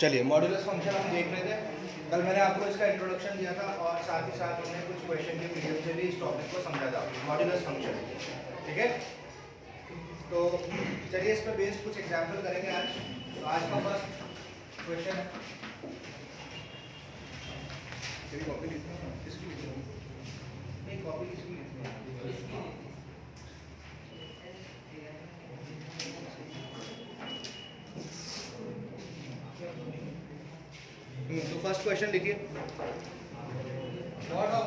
चलिए modulus function हम देख रहे थे। कल मैंने आपको इसका इंट्रोडक्शन दिया था और साथ ही साथ हमने कुछ क्वेश्चन के मीडियम से भी इस टॉपिक को समझा था, मॉड्यूलस फंक्शन। ठीक है, तो चलिए इस पर बेस्ड कुछ एग्जाम्पल करेंगे आज। तो आज का फर्स्ट क्वेश्चन है, कॉपी लिखनी है किसकी लिखनी है? नहीं, कॉपी किसकी लिखनी है? तो फर्स्ट क्वेश्चन लिखिए, mod of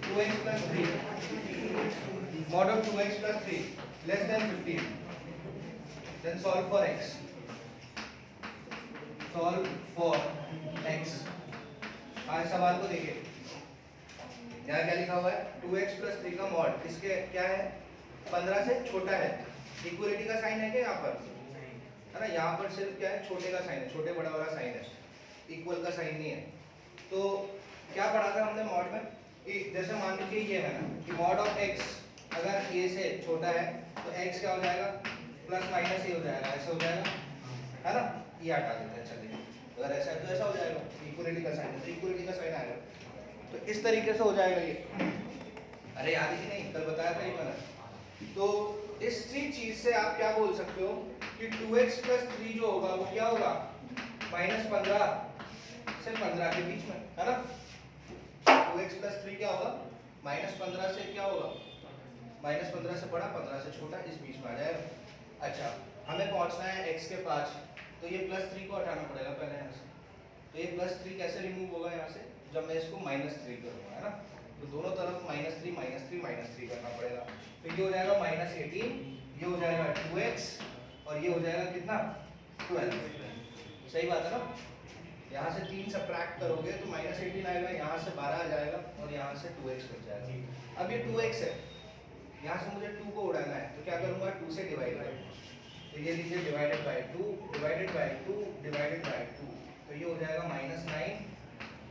2x plus 3, mod of 2x plus 3 less than 15, then solve for x, solve for x। आज सवाल को देखिए, यहाँ क्या लिखा हुआ है? 2x plus 3 का मॉड इसके क्या है? 15 से छोटा है। इक्वलिटी का साइन है क्या यहाँ पर? है ना, यहाँ पर सिर्फ क्या है? छोटे का साइन है, छोटे बड़ा वाला साइन है, इक्वल का साइन नहीं है। तो क्या पढ़ा था हमने मॉड में कि जैसे मान लीजिए ये है ना कि मॉड ऑफ x अगर a से छोटा है तो x क्या हो जाएगा? प्लस माइनस a हो जाएगा, ऐसे हो जाएगा, है ना। ये हटा देते हैं, चलिए अगर ऐसा है तो ऐसा हो जाएगा, इक्वलिटी का साइन है तो इक्वलिटी का साइन आएगा, तो इस तरीके से हो जाएगा ये। अरे याद ही नहीं, कल बताया था ये मैंने। तो इसी चीज से आप क्या बोल सकते हो कि 2x plus 3 जो होगा वो क्या होगा? -15 से 15 के बीच में, है ना। 2x plus 3 क्या होगा? -15 से क्या होगा? -15 से बड़ा, 15 से छोटा, इस बीच में आ जाएगा। अच्छा, हमें पहुंचना है x के पास, तो ये +3 को हटाना पड़ेगा पहले यहाँ से। तो ये +3 कैसे रिमूव होगा यहाँ से? जब मैं इसको -3 करूँगा, है ना। तो दोनों तरफ -3 -3 -3 करना पड़ेगा। तो ये हो जाएगा -18, ये हो जाएगा 2x और ये हो जाएगा कितना? 12। सही बात है ना। यहाँ से 3 सब्ट्रैक्ट करोगे तो -18 आएगा, यहाँ से 12 आ जाएगा और यहाँ से 2x बच जाएगा। अब ये 2x है, यहाँ से मुझे 2 को उड़ाना है, तो क्या करूँगा? 2 से डिवाइड करूँगा, तो ये लीजिए divided by 2 divided by 2 divided by 2, तो ये हो जाएगा -9,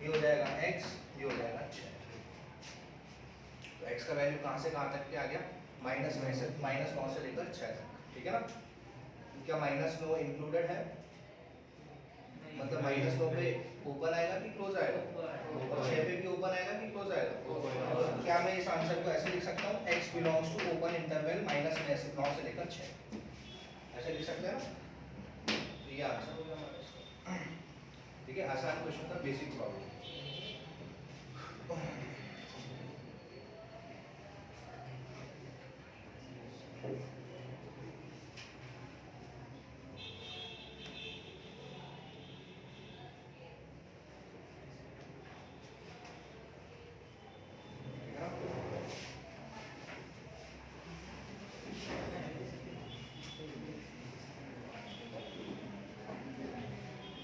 ये हो जाएगा x, ये हो जाएगा 6। तो x का वैल्यू कहाँ से कहाँ तक के आ गया? -9 से लेकर 6 तक, ठीक है ना। क्या -9 इंक्लूडेड है? मतलब -9 पे ओपन आएगा कि क्लोज आएगा? और 6 पे भी ओपन आएगा कि क्लोज आएगा? क्या मैं इस आंसर को ऐसे लिख सकता हूँ? x belongs to open interval -9 से लेकर 6, ऐसे लिख सकते हैं ना। तो ये आंसर हो गया हमारा इसका। ठीक है, आसान क्वेश्चन था, बेसिक प्रॉब्लम।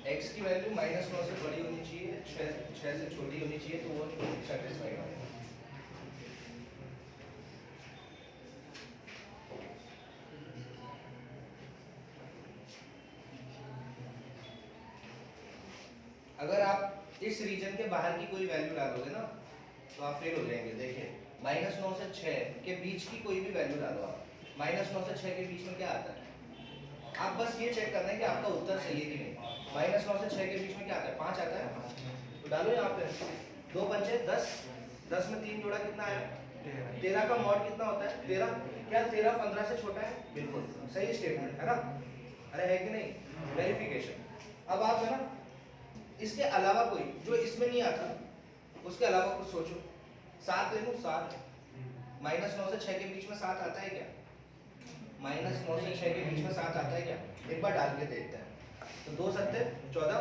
x की वैल्यू -9 से बड़ी होनी चाहिए, 6 से छोटी होनी चाहिए, तो वो सेटिस्फाई होगा। अगर आप इस रीजन के बाहर की कोई वैल्यू डालोगे ना तो आप फेल हो जाएंगे। देखिए -9 से 6 के बीच की कोई भी वैल्यू डालो आप, -9 से 6 के बीच में क्या आता है? आप बस ये चेक करना है कि आपका उत्तर सही है कि नहीं। -9 से 6 के बीच में क्या आता है? 5 आता है, तो डालो यहाँ पे 2 पंचे 10, 10 में 3 जोड़ा कितना आया? 13 का मॉड कितना होता है? 13। क्या 13 15 से छोटा है? बिल्कुल सही स्टेटमेंट है ना। अरे है कि नहीं? वेरिफिकेशन। अब आप है ना इसके अलावा कोई जो इसमें नहीं आता उसके अलावा कुछ सोचो। 7 ले लो, 7 -9 से 6 के बीच में 7 आता है क्या? -9 से 6 के बीच में 7 आता है क्या? एक बार डाल के देखते हैं। तो 2 7 14,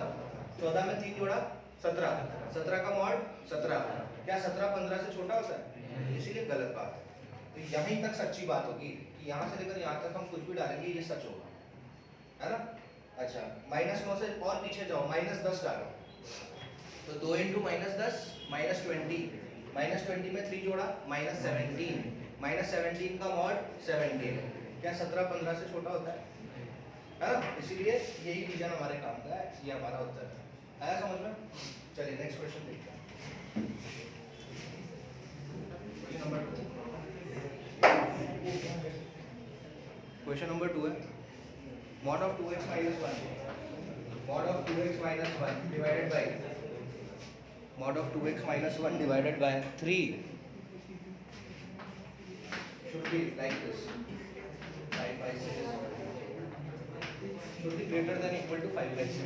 14 में 3 जोड़ा 17, 17 का मॉड 17। क्या 17 15 से छोटा होता है? इसीलिए गलत बात है। तो यहीं तक सच्ची बात होगी कि यहाँ से लेकर यहाँ तक हम कुछ भी डालेंगे ये सच होगा, है ना। अच्छा, -9 से और पीछे जाओ, -10 डालो, तो 2 × -10 -20, -20 में 3 जोड़ा -17, -17 का मॉड 17। क्या 17 15 से छोटा होता है ना। इसीलिए यही रीजन हमारे काम का है, ये हमारा उत्तर है। आया समझ में? चलिए नेक्स्ट क्वेश्चन देखते हैं। क्वेश्चन नंबर 2 है, mod of 2x - 1, mod 2x minus 1 divided by mod of 2x minus 1 divided by 3 should be like this. 5 by 6 should be greater than equal to 5 by 6.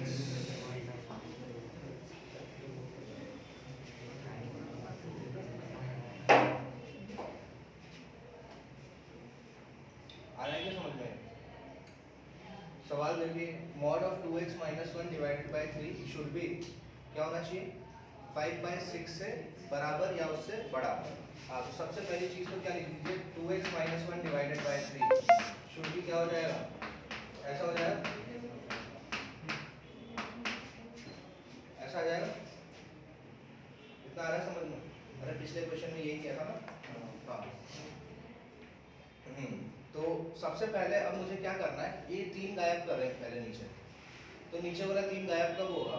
आ रहा है क्या समझ में? सवाल देखिए, mod of 2x minus 1 divided by 3 should be क्या होना चाहिए? 5 by 6 से बराबर या उससे बड़ा। हाँ, तो सबसे पहली चीज तो क्या लिख लीजिए, 2x minus 1 divided by 3 should be क्या हो जाएगा? ऐसा हो जाएगा, ऐसा आ जाएगा। इतना आ रहा है समझ में? अरे पिछले क्वेश्चन में यही किया था ना। हाँ। तो सबसे पहले अब मुझे क्या करना है, ये 3 गायब कर रहे हैं पहले नीचे, तो नीचे वाला 3 गायब कब होगा?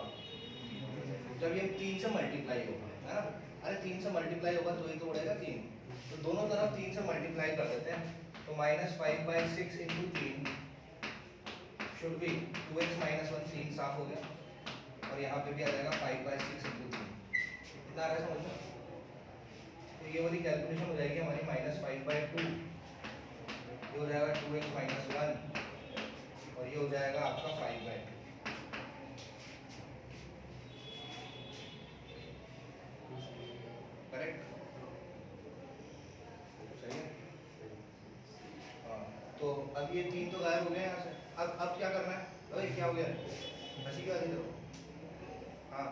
जब ये 3 से मल्टीप्लाई होगा, है ना? अरे 3 से मल्टीप्लाई होगा तो ही तो उड़ेगा 3, तो दोनों तरफ 3 से मल्टीप्लाई कर देते हैं। तो -5/6 into 3 should be 2x minus 1, 3 साफ हो गया, और यहाँ पे भी आ जाएगा 5/6 इंटू 3। कितना आ रहा है समझ में? तो ये वाली कैलकुलेशन हो जाएगी हमारी -5/2, ये हो जाएगा 2x minus 1, और ये हो जाएगा आपका 5/2। करेक्ट? सही है। हाँ, तो अब ये 3 तो गायब हो गए यहाँ से। अब क्या करना है? अरे क्या हो गया, हंसी क्यों आ रही है? हाँ,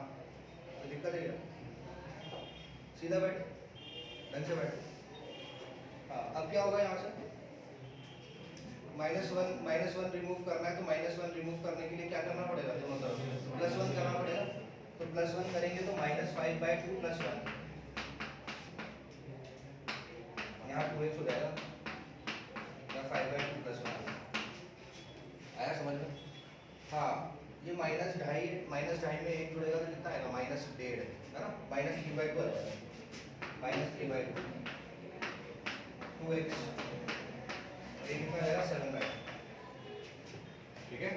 तो दिक्कत है क्या? सीधा बैठ, ढंग से बैठ। हाँ, अब क्या होगा यहाँ से? -1 रिमूव करना है, तो -1 रिमूव करने के लिए क्या करना पड़ेगा? दोनों तरफ +1 करना पड़ेगा। तो +1 करेंगे तो -5/2 + 1, यहाँ 2x हो जाएगा, या 5/2 + 1। आया समझ में? हाँ, ये -2.5 में 1 जुड़ेगा तो कितना आएगा? -1.5, है ना? -3/2 आ जाएगा, -3/2 2x, एक में आ जाएगा 7/2। ठीक है?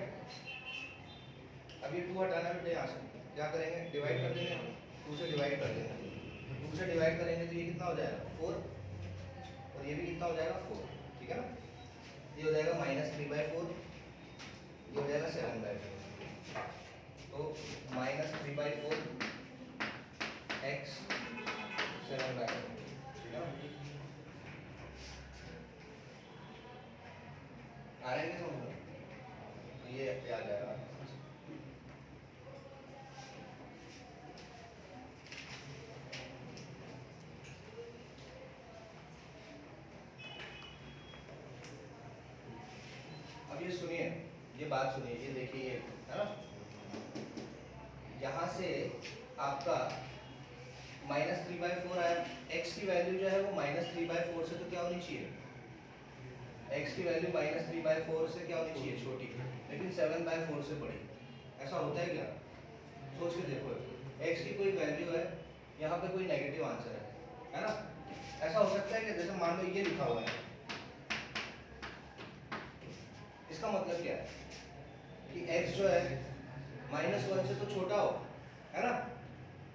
अब ये 2 हटाना बेटे यहाँ से, क्या करेंगे? डिवाइड कर देंगे, 2 से डिवाइड कर देंगे। 2 से डिवाइड करेंगे तो ये कितना हो जाएगा? 4, और ये भी कितना हो जाएगा? 4। ठीक है ना? ये हो जाएगा -3/4, ये हो जाएगा 7/4। तो -3/4 x 7/4। ठीक है? आ रहा है क्या समझ में? तो ये आ जाएगा। अब ये सुनिए, ये बात सुनिए, ये देखिए, ये है ना, यहाँ से आपका -3/4 आया। x की वैल्यू जो है वो -3/4 से तो क्या होनी चाहिए? x की वैल्यू -3/4 से क्या होनी चाहिए? छोटी, लेकिन 7/4 से बड़ी। ऐसा होता है क्या? सोच के देखो, x की कोई वैल्यू है, यहाँ पे कोई नेगेटिव आंसर है ना? ऐसा हो सकता है कि जैसे मान लो ये लिखा हुआ है, इसका मतलब क्या है कि x जो है -1 से तो छोटा हो, है ना?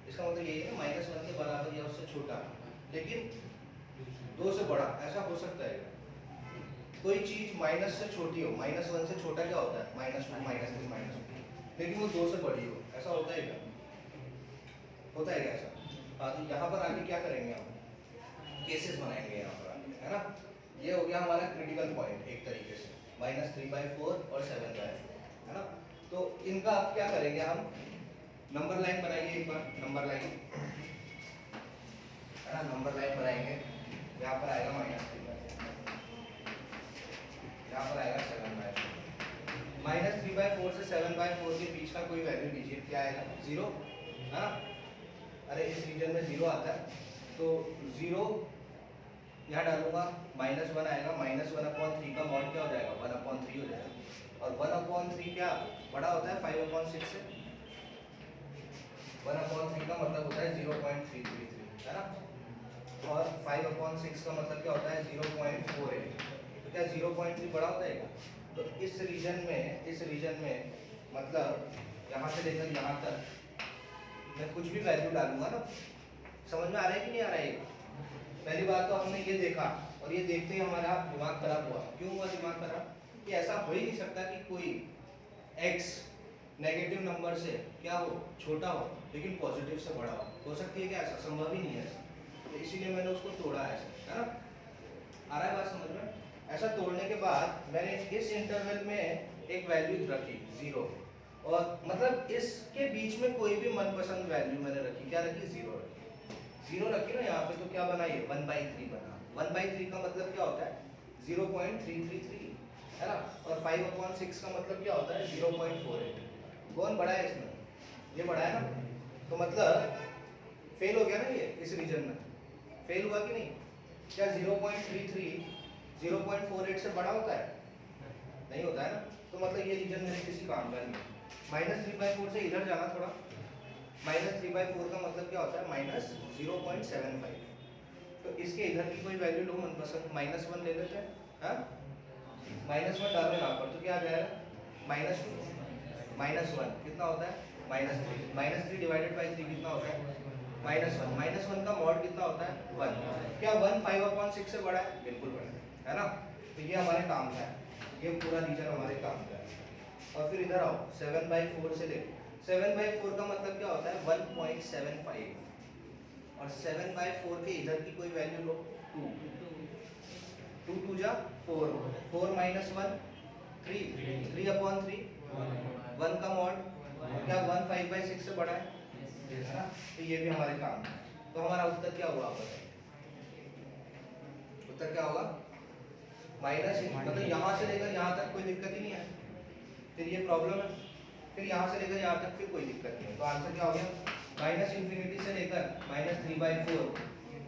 इसका मतलब यही है -1 के बराबर या उससे छोटा, लेकिन 2 से बड़ा। ऐसा हो सकता है कोई चीज माइनस से छोटी हो, -1 से छोटा क्या होता है? -2, -3, -2, लेकिन वो 2 से बड़ी हो। ऐसा होता है क्या? होता है क्या ऐसा? हाँ, तो यहाँ पर आके क्या करेंगे हम? केसेस बनाएंगे यहाँ पर आके, है ना? ये हो गया हमारा क्रिटिकल पॉइंट एक तरीके से, -3/4 और 7/4, है ना? तो इनका अब क्या करेंगे हम? नंबर लाइन बनाइए एक बार, नंबर लाइन, है ना? नंबर लाइन बनाएंगे, यहाँ पर आएगा -3/4, यहाँ पर आएगा 7/4। -3/4 से 7/4 के बीच का कोई वैल्यू लीजिए, क्या आएगा? 0, है ना? अरे इस रीजन में 0 आता है, तो 0 यहाँ डालूंगा, -1 आएगा, -1/3 का मॉड क्या हो जाएगा? 1/3 हो जाएगा, और 1/3 क्या बड़ा होता है 5/6 से? 1/3 का मतलब होता है 0.333, है ना? और 5/6 का मतलब क्या होता है? 0.48। तो क्या 0.3 बड़ा होता है क्या? तो इस रीजन में मतलब यहाँ से लेकर यहाँ तक मैं कुछ भी वैल्यू डालूंगा ना, समझ में आ रहा है कि नहीं आ रहा है? पहली बात तो हमने ये देखा, और ये देखते ही हमारा दिमाग खराब हुआ। क्यों हुआ दिमाग खराब? कि ऐसा हो ही नहीं सकता कि कोई x नेगेटिव नंबर से क्या हो, छोटा हो, लेकिन पॉजिटिव से बड़ा हो सकती है क्या? ऐसा संभव ही नहीं है ऐसा। तो इसीलिए मैंने उसको तोड़ा ऐसे, है ना? आ रहा है बात समझ में? ऐसा तोड़ने के बाद मैंने इस इंटरवल में एक वैल्यू रखी 0, और मतलब इसके बीच में कोई भी मनपसंद वैल्यू मैंने रखी। क्या रखी? 0 रखी। 0 रखी ना यहाँ पे, तो क्या बना ये? 1/3 बना। 1/3 का मतलब क्या होता है? 0.333, है ना? और 5/6 का मतलब क्या होता है? 0.48। कौन बड़ा है इसमें? ये बड़ा है ना? तो मतलब फेल हो गया ना ये, इस रीजन में फेल हुआ कि नहीं? क्या 0.33 0.48 से बड़ा होता है? नहीं होता है ना? तो मतलब ये रीजन मेरे किसी काम का नहीं है। -3/4 से इधर जाना थोड़ा। -3/4 का मतलब क्या होता है? -0.75। तो इसके इधर की कोई वैल्यू लो मनपसंद, -1 ले लेते हैं, हाँ? -1 डालो यहाँ पर, तो क्या आ जाएगा? -2 -1 कितना होता है? -3 -3 डिवाइडेड बाई 3 कितना होता है? -1 -1 का मॉड कितना होता है? 1। क्या 1 5/6 से बड़ा है? बिल्कुल बड़ा है ना? तो ये हमारे काम का है, ये पूरा रीजन हमारे काम का है। और फिर इधर आओ, 7/4 से ले। 7/4 का मतलब क्या होता है? 1.75। और 7/4 के इधर की कोई वैल्यू लो, 2 2 2 जा 4, 4 - 1 3, 3/3 1 का मॉड, क्या 1 5/6 से बड़ा है ना? तो ये भी हमारे काम है। तो हमारा उत्तर क्या हुआ? उत्तर क्या होगा? माइनस, मतलब यहाँ से लेकर यहाँ तक कोई दिक्कत ही नहीं है, फिर ये प्रॉब्लम है। फिर यहाँ से लेकर यहाँ तक फिर कोई दिक्कत नहीं है। तो आंसर क्या हो गया? -∞ से लेकर -3/4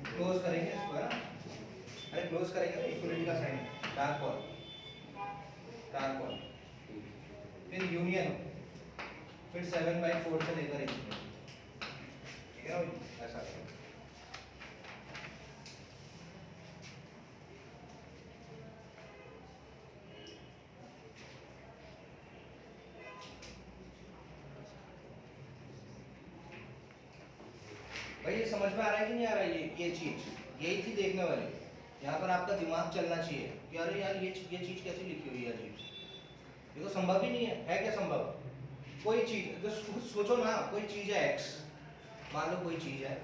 क्लोज करेंगे इसको, है ना? अरे क्लोज करेंगे ना, इक्वलिटी का साइन डार्क कॉल, फिर यूनियन, फिर 7/4 से लेकर इन्फिनिटी। ठीक है भाई, ऐसा करें। भाई ये समझ में आ रहा है कि नहीं आ रहा है? ये चीज यही थी देखने वाली। यहाँ पर आपका दिमाग चलना चाहिए कि अरे यार ये चीज कैसी लिखी हुई है अजीब सी। ये तो संभव ही नहीं है क्या संभव? कोई चीज जो सोचो ना, कोई चीज है x, मान लो कोई चीज है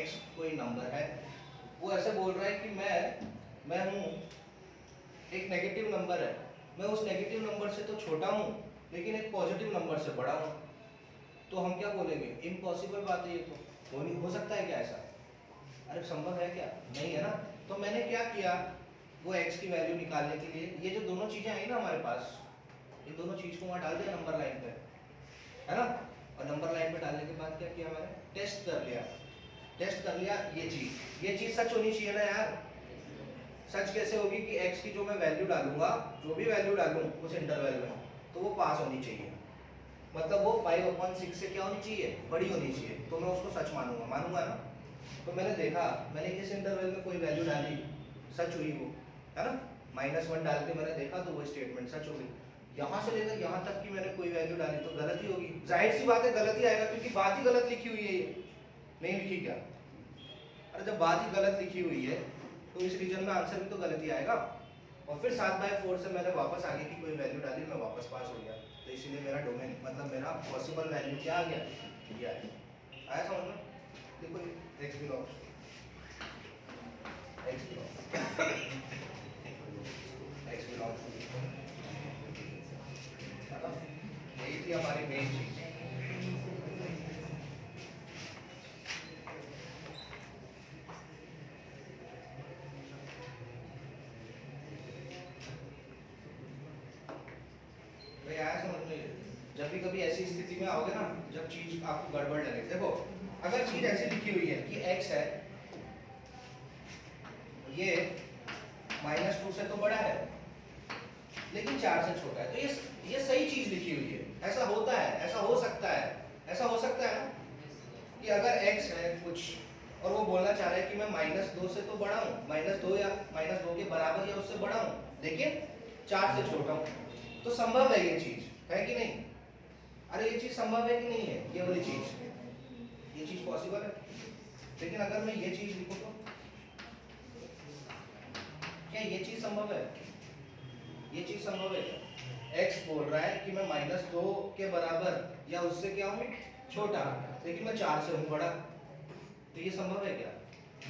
x, कोई नंबर है, वो ऐसे बोल रहा है कि मैं हूँ, एक नेगेटिव नंबर है, मैं उस नेगेटिव नंबर से तो छोटा हूँ लेकिन एक पॉजिटिव नंबर से बड़ा हूँ। तो हम क्या बोलेंगे? इम्पॉसिबल बात है ये, तो हो सकता है क्या ऐसा? अरे संभव है क्या? नहीं है ना? तो मैंने क्या किया, वो x की वैल्यू निकालने के लिए ये जो दोनों चीजें आई ना हमारे पास, ये दोनों चीज को वहाँ डाल दिया नंबर लाइन पे, है ना? और नंबर लाइन पे डालने के बाद क्या किया मैंने? टेस्ट कर लिया ये चीज सच होनी चाहिए ना यार। सच कैसे होगी कि x की जो मैं वैल्यू डालूंगा, जो भी वैल्यू डालूं उस इंटरवल में, तो वो पास होनी चाहिए। मतलब वो 5/6 से क्या होनी चाहिए? बड़ी होनी चाहिए। तो मैं उसको सच मानूंगा ना? तो मैंने देखा, मैंने इस इंटरवल में कोई वैल्यू डाली, सच हुई वो, है ना? -1 डाल के मैंने देखा तो वो स्टेटमेंट सच हो गई। यहाँ से लेकर यहाँ तक की मैंने कोई वैल्यू डाली तो गलत ही होगी। जाहिर सी बात है गलत ही आएगा, क्योंकि बात ही गलत लिखी हुई है। ये नहीं लिखी क्या? अरे जब बात ही गलत लिखी हुई है तो इस रीजन में आंसर भी तो गलत ही आएगा। और फिर 7/4 से मैंने वापस आगे की कोई वैल्यू डाली, मैं वापस पास हो गया। तो इसीलिए मेरा डोमेन, मतलब मेरा पॉसिबल वैल्यू क्या आ गया? ये आ गया। आया समझ में? देखो x बिलोंग्स यही थी हमारी मेन चीज। जब भी कभी ऐसी स्थिति में आओगे ना, जब चीज आपको गड़बड़ लगे, देखो अगर चीज ऐसी लिखी हुई है कि x है, ये -2 से तो बड़ा है लेकिन 4 से छोटा है, तो ये सही चीज लिखी हुई है। ऐसा होता है, ऐसा हो सकता है ना कि अगर x है कुछ और वो बोलना चाह रहा है कि मैं -2 से तो बड़ा हूँ, -2 या -2 के बराबर या उससे बड़ा हूँ, लेकिन 4 से छोटा हूँ, तो संभव है ये चीज, है कि नहीं? अरे ये चीज संभव है कि नहीं है, ये वाली चीज, ये चीज पॉसिबल है। लेकिन अगर मैं ये चीज लिखूं तो क्या ये चीज संभव है? ये चीज संभव है क्या? x बोल रहा है कि मैं -2 के बराबर या उससे क्या हूँ छोटा, लेकिन मैं 4 से हूँ बड़ा, तो ये संभव है क्या?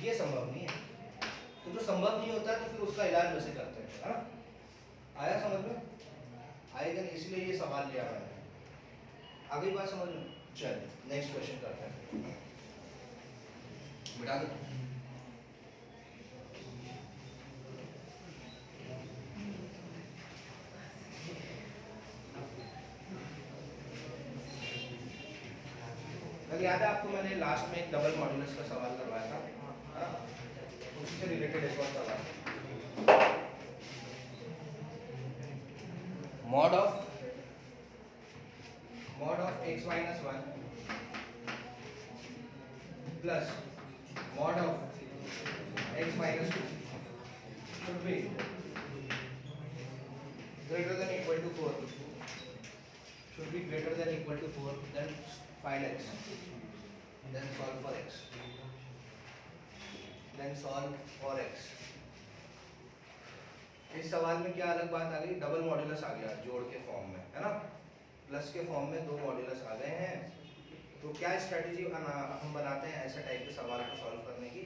ये संभव नहीं है। तो जो संभव नहीं होता है तो फिर उसका इलाज वैसे करते हैं, है ना? आया समझ में? आएगा नहीं, इसलिए ये सवाल लिया मैंने। आगे बात समझ में? चलिए नेक्स्ट क्वेश्चन करते हैं। मिटा दो। याद है आपको मैंने लास्ट में एक डबल मॉड्यूलस का सवाल करवाया था, है ना? उसी से रिलेटेड एक और सवाल, mod of x minus 1 plus mod of x minus 2 should be greater than equal to 4, should be greater than equal to 4, then find x, then solve for x, then solve for x। इस सवाल में क्या अलग बात आ गई? Double modulus आ गया जोड़ के फॉर्म में, है ना? प्लस के फॉर्म में दो मॉड्यूलस आ गए हैं। तो क्या स्ट्रेटजी हम बनाते हैं ऐसे टाइप के सवाल को सॉल्व करने की?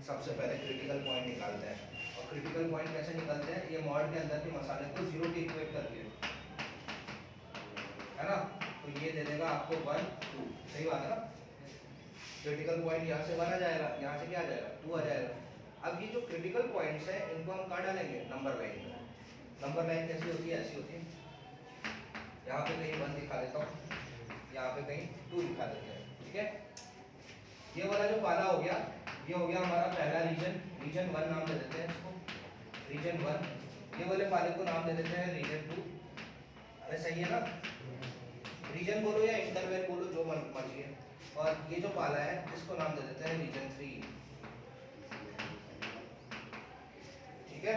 सबसे पहले क्रिटिकल पॉइंट निकालते हैं। और क्रिटिकल पॉइंट कैसे निकालते हैं? ये मॉड के अंदर के मसाले को 0 के इक्वेट करके, है ना? तो ये दे देगा आपको 1 2, सही बात है ना? क्रिटिकल पॉइंट यहाँ से 1 आ जाएगा, यहाँ से क्या आ जाएगा 2 आ जाएगा। अब ये जो क्रिटिकल पॉइंट्स हैं इनको हम कहाँ डालेंगे? नंबर लाइन में। नंबर लाइन कैसी होती है? ऐसी होती है, यहाँ पे कहीं 1 दिखा देता हूँ, यहाँ पे कहीं 2 दिखा देते हैं, ठीक है? ये वाला जो पाला हो गया, ये हो गया हमारा पहला रीजन, रीजन 1 नाम दे देते हैं इसको, रीजन 1। ये वाले पाले को नाम दे देते हैं रीजन 2। अरे सही है ना? रीजन बोलो या इंटरवल बोलो, जो मर्जी है। और ये जो पाला है इसको नाम दे देते हैं रीजन 3, ठीक है?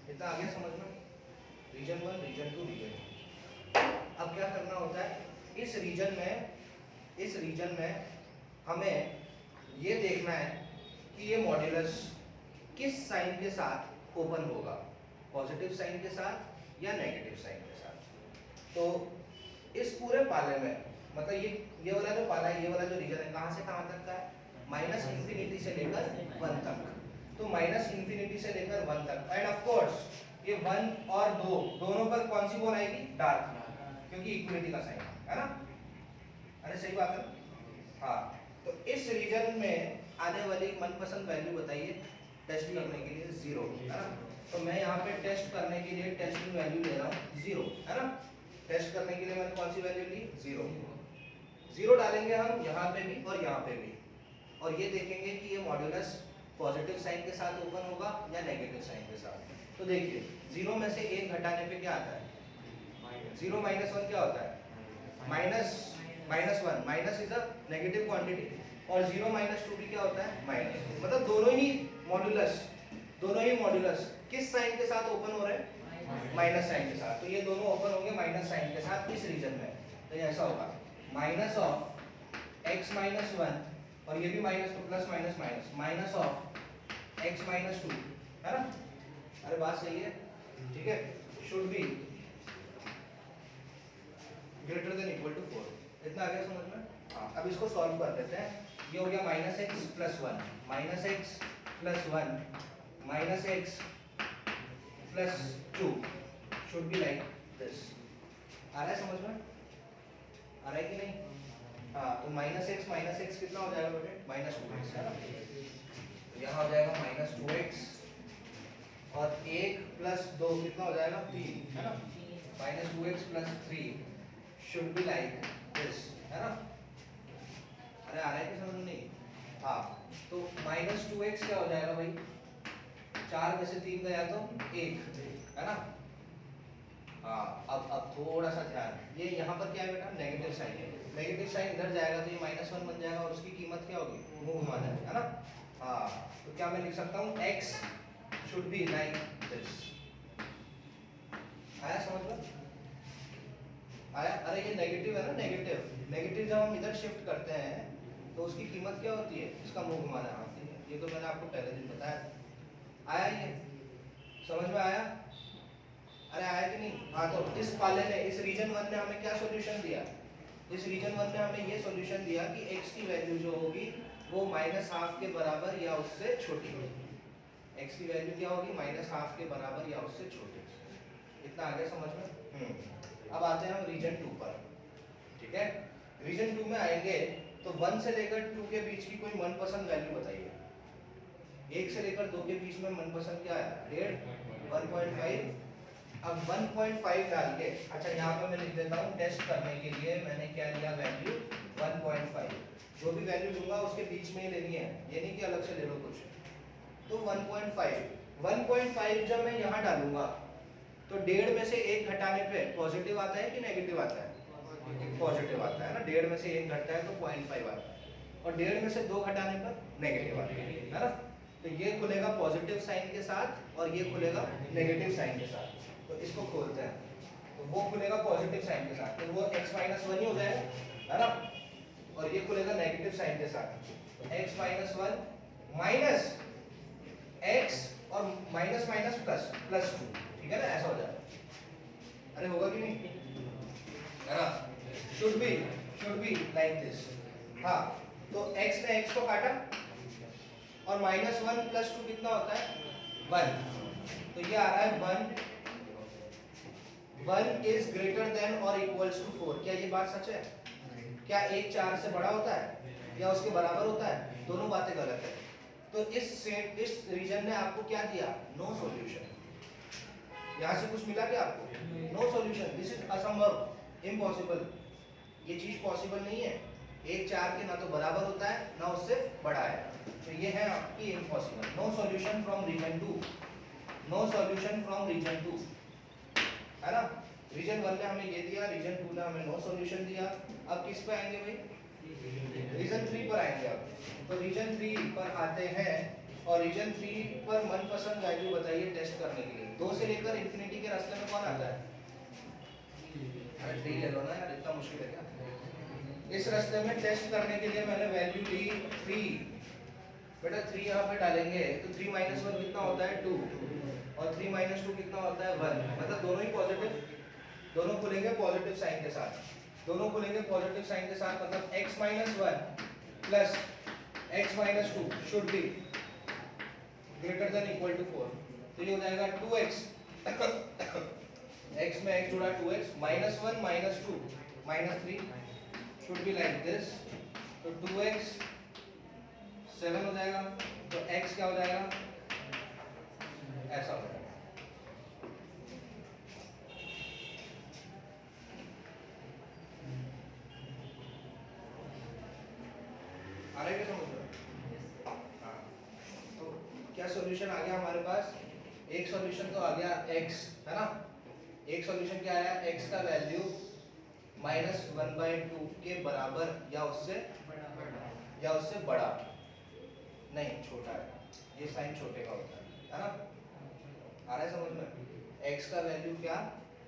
इतना आ गया समझ में? Region 1, region 2, region 3। अब क्या करना होता है इस रीजन में हमें ये देखना है कि ये मॉड्यूलस किस साइन के साथ ओपन होगा, पॉजिटिव साइन के साथ या नेगेटिव साइन के साथ। तो इस पूरे पाले में मतलब ये वाला जो पाला है, ये वाला जो रीजन है, कहाँ से कहाँ तक का है? -∞ से लेकर 1 तक। तो -∞ से लेकर 1 तक, एंड ऑफ कोर्स ये 1 और 2 दोनों पर कौन सी बोल आएगी? डार्क, क्योंकि इक्वलिटी का साइन है ना? अरे सही बात है। हाँ, तो इस रीजन में आने वाली मनपसंद वैल्यू बताइए टेस्ट करने के लिए? 0, है ना? तो मैं यहाँ पे टेस्ट करने के लिए टेस्टिंग वैल्यू ले रहा हूँ 0, है ना? टेस्ट करने के लिए मैंने कौन सी वैल्यू ली? 0 डालेंगे हम यहाँ पे भी और यहाँ पे भी, और ये देखेंगे कि ये मॉड्यूलस पॉजिटिव साइन के साथ ओपन होगा या नेगेटिव साइन के साथ। तो देखिए 0 में से 1 घटाने पे क्या आता है? 0 - 1 क्या होता है? -1, minus is a negative quantity, और 0 - 2 भी क्या होता है? माइनस। मतलब दोनों ही मॉड्यूलस किस साइन के साथ ओपन हो रहे हैं? माइनस साइन के साथ। तो ये दोनों ओपन होंगे माइनस साइन के साथ इस रीजन में। तो ये ऐसा होगा माइनस ऑफ x - 1, और ये भी माइनस, तो plus minus minus, minus of x - 2, है ना? अरे बात सही है, ठीक है? Should be greater than equal to 4। इतना आ गया समझ में? हाँ, अब इसको सॉल्व कर देते हैं। ये हो गया -x + 1, -x + 1 -x + 2 should be like this. आ रहा है समझ में? आ रहा है कि नहीं? हाँ, तो -x कितना हो जाएगा बेटे? -2x, है ना? तो यहाँ हो जाएगा -2x, और 1 + 2 कितना हो जाएगा? 3, है ना? -2x + 3 should be like this, है ना? अरे आ रहा है कि समझ नहीं? हाँ, तो -2x क्या हो जाएगा भाई? 4 में से 3 गया तो 1, है ना? हाँ, अब थोड़ा सा ध्यान, ये यहाँ पर क्या है बेटा? नेगेटिव साइन है। नेगेटिव साइन इधर जाएगा तो ये -1 बन जाएगा, और उसकी कीमत क्या होगी? मुंह घुमा जाएगा, है ना? हाँ, तो क्या मैं लिख सकता हूँ? x should be like this। आया समझ में? आया? अरे ये नेगेटिव है ना, नेगेटिव नेगेटिव जब हम इधर शिफ्ट करते हैं तो उसकी कीमत क्या होती है? इसका मुंह घुमाना आती है। ये तो मैंने आपको पहले दिन बताया। आया ये समझ में आया? अरे आया कि नहीं? हाँ, तो इस पाले ने, इस रीजन 1 ने हमें क्या सॉल्यूशन दिया? इस रीजन 1 ने हमें ये सॉल्यूशन दिया कि x की वैल्यू जो होगी वो -½ के बराबर या उससे छोटी होगी। x की वैल्यू क्या होगी? -½ के बराबर या उससे छोटी। इतना आ गया समझ में? अब आते हैं हम रीजन 2 पर। ठीक है, रीजन 2 में आएंगे तो 1 से लेकर 2 के बीच की कोई मनपसंद वैल्यू बताइए। 1 से लेकर 2 के बीच में मनपसंद क्या है? 1.5, 1.5। अब 1.5 डाल के, अच्छा यहाँ पे मैं लिख देता हूँ टेस्ट करने के लिए मैंने क्या लिया वैल्यू 1.5। जो भी वैल्यू लूंगा उसके बीच में ही लेनी है, ये नहीं कि अलग से ले लो कुछ। तो 1.5 जब मैं यहाँ डालूंगा तो 1.5 में से 1 घटाने पे पॉजिटिव आता है कि नेगेटिव आता है? पॉजिटिव आता है ना। 1.5 में से 1 घटता है तो 0.5 आता है, और 1.5 में से 2 घटाने पर नेगेटिव आता है ना। तो ये खुलेगा पॉजिटिव साइन के साथ और ये खुलेगा नेगेटिव साइन के साथ। तो इसको खोलते हैं, तो वो खुलेगा पॉजिटिव साइन के साथ, तो वो x-1 ही हो जाएगा, है ना। और ये खुलेगा नेगेटिव साइन के साथ, तो x-1 माइनस x और माइनस माइनस प्लस प्लस 2, ठीक है ना, ऐसा हो जाएगा। अरे होगा कि नहीं, है ना? Should be like this. हाँ, तो x ने x को काटा और -1 + 2 कितना होता है? 1। तो ये आ रहा है 1 इज ग्रेटर देन और इक्वल्स टू 4। क्या ये बात सच है? क्या 1 4 से बड़ा होता है या उसके बराबर होता है? दोनों बातें गलत है। तो इस रीजन ने आपको क्या दिया? No solution. यहाँ से कुछ मिला क्या आपको? No solution. दिस इज असंभव, इम्पॉसिबल। ये चीज पॉसिबल नहीं है। 1 4 के ना तो बराबर होता है ना उससे बड़ा है, तो ये है आपकी impossible. No solution from region 2, no solution from region 2, है ना। रीजन 1 ने हमें ये दिया, रीजन 2 ने हमें नो सॉल्यूशन दिया। अब किस पे आएंगे भाई? रीजन 3 पर आएंगे। अब तो रीजन 3 पर आते हैं और रीजन 3 पर मनपसंद वैल्यू बताइए टेस्ट करने के लिए। 2 से लेकर इंफिनिटी के रास्ते में कौन आता है? अरे 3 ले लो ना यार, इतना मुश्किल है क्या? इस रास्ते में टेस्ट करने के लिए मैंने वैल्यू ली 3। बेटा 3 यहाँ पे डालेंगे तो 3 - 1 कितना होता है? 2, और 3 - 2 कितना होता है? 1। मतलब दोनों ही पॉजिटिव, दोनों खुलेंगे पॉजिटिव साइन के साथ, दोनों खुलेंगे पॉजिटिव साइन के साथ। मतलब x-1 plus x-2 should be greater than equal to 4। तो ये हो जाएगा 2x x में x जुड़ा 2x, -1 - 2 -3 should be like this. तो 2x 7 हो जाएगा, तो x क्या हो जाएगा? ऐसा हो जाएगा। आ रहा है क्या समझ में? हाँ, तो क्या सॉल्यूशन आ गया हमारे पास? एक सॉल्यूशन तो आ गया x, है ना। एक सॉल्यूशन क्या आया? x का वैल्यू -1/2 के बराबर या उससे बड़ा, नहीं छोटा है। ये साइन छोटे का होता है ना। आ रहा है समझ में? x का वैल्यू क्या?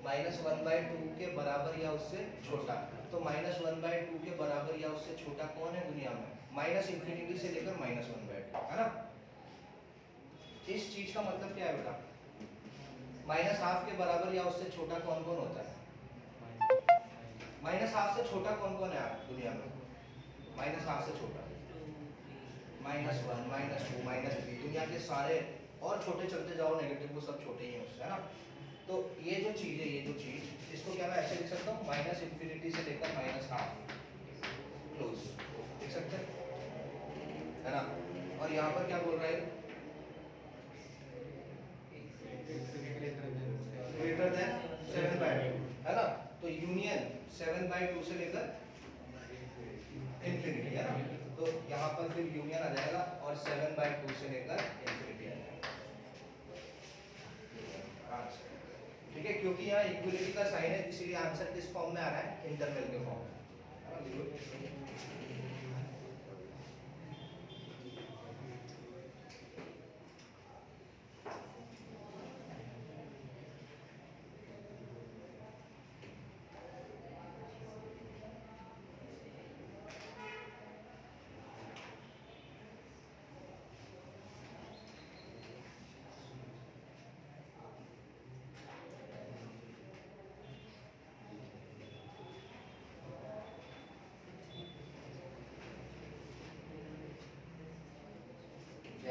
-1/2 के बराबर या उससे छोटा। तो -1/2 के बराबर या उससे छोटा कौन है दुनिया में? -∞ से लेकर -1/2, है ना। इस चीज का मतलब क्या है बेटा? -½ के बराबर या उससे छोटा कौन कौन होता है? -½ से छोटा कौन कौन है दुनिया में? -½ से छोटा -1 -2 -3, दुनिया के सारे और छोटे चलते जाओ नेगेटिव, वो सब छोटे ही हैं उससे, है ना। तो ये जो चीज है, ये जो चीज, इसको क्या मैं ऐसे लिख सकता हूँ? -∞ से लेकर -½ क्लोज लिख सकते हैं, है ना। और यहाँ पर क्या बोल रहा है? ग्रेटर देन 7/2, है ना। तो यूनियन 7/2 से लेकर इंफिनिटी, है ना। तो यहाँ पर फिर यूनियन आ जाएगा और 7/2 से लेकर इंफिनिटी आ जाएगा। ठीक है, क्योंकि यहाँ इक्वलिटी का साइन है इसीलिए आंसर किस फॉर्म में आ रहा है? इंटरवल के फॉर्म में।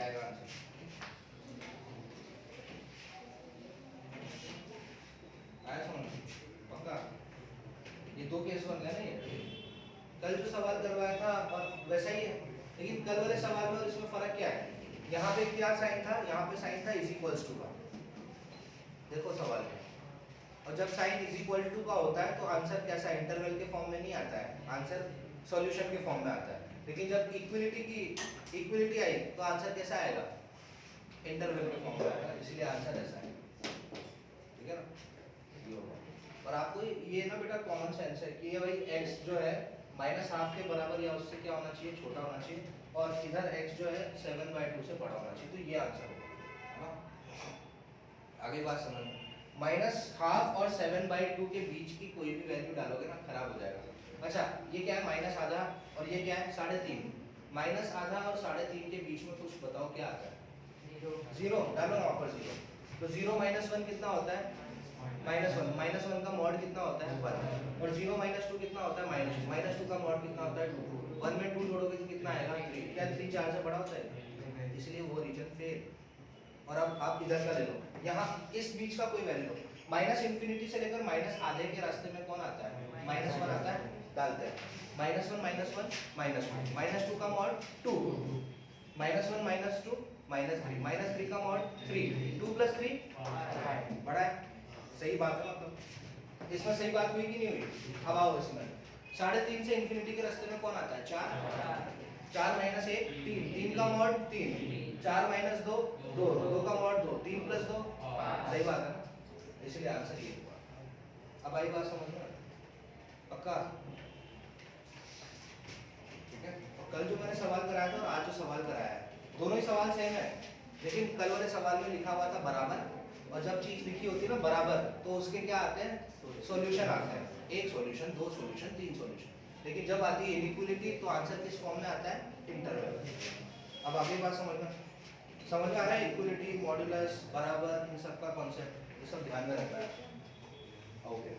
आएगा आंसर। आया समझ पक्का? ये दो केस बन गए ना, ये कल जो सवाल करवाया था और वैसा ही है, लेकिन कल वाले सवाल में और इसमें फर्क क्या है? यहाँ पे क्या साइन था, यहाँ पे साइन था इज इक्वल्स टू का। देखो सवाल में, और जब साइन इज इक्वल टू का होता है तो आंसर कैसा, इंटरवल के फॉर्म में नहीं आता है, आंसर सॉल्यूशन के फॉर्म में आता है। लेकिन जब इक्विलिटी आई तो आंसर कैसा आएगा, इंटरवल के फॉर्म में आएगा, इसलिए आंसर ऐसा है। ठीक है ना? और आपको ये ना बेटा कॉमन सेंस है कि ये भाई x जो है -½ के बराबर या उससे क्या होना चाहिए, छोटा होना चाहिए, और इधर x जो है 7/2 से बड़ा होना चाहिए, तो ये आंसर होगा। आगे बात समझ, -½ और 7/2 के बीच की कोई भी वैल्यू डालोगे ना खराब हो जाएगा। अच्छा ये क्या है, -½ और ये क्या है 3.5, -½ और 3.5 के बीच में कुछ बताओ क्या आता है, 0 डालो ना वहाँ पर 0, तो 0 - 1 कितना होता है, -1, -1 का मॉड कितना होता है 1, और 0 - 2 कितना होता है -2, -2 का मॉड कितना होता है 2, 1 में 2 जोड़ोगे तो कितना आएगा 3, क्या 3 4 से बड़ा होता है, इसलिए वो रीजन फेल। और अब आप इधर का ले लो, यहाँ इस बीच का कोई वैल्यू लो, -∞ से लेकर -½ के रास्ते में कौन आता है, -1 आता है, डालते हैं -1 -1 -2 का मॉड 2, -1 -2 -3 का मॉड 3, 2 + 3 बड़ा है, सही बात है। मतलब इसमें सही बात हुई कि नहीं हुई? अब आओ इसमें 3.5 से इन्फिनिटी के रास्ते में कौन आता है 4, 4 - 1 3, 3 का मॉड 3, 4 - 2 2, 2 का मॉड 2, 3 + 2 सही बात है ना, इसलिए आंसर ये हुआ। अब आई बात समझ में, पक्का? ठीक है, और कल जो मैंने सवाल कराया था और आज जो सवाल कराया है दोनों ही सवाल सेम है, लेकिन कल वाले सवाल में लिखा हुआ था बराबर, और जब चीज लिखी होती है ना बराबर तो उसके क्या आते हैं, सॉल्यूशन आते हैं, एक सॉल्यूशन, दो सॉल्यूशन, तीन सॉल्यूशन। लेकिन जब आती है इनइक्वालिटी तो आंसर किस फॉर्म में आता है, इंटरवल। अब आगे बात समझ में आ रहा है, इक्वलिटी, मॉड्यूलस, बराबर, इन सब का कॉन्सेप्ट ये सब ध्यान में रखना है। ओके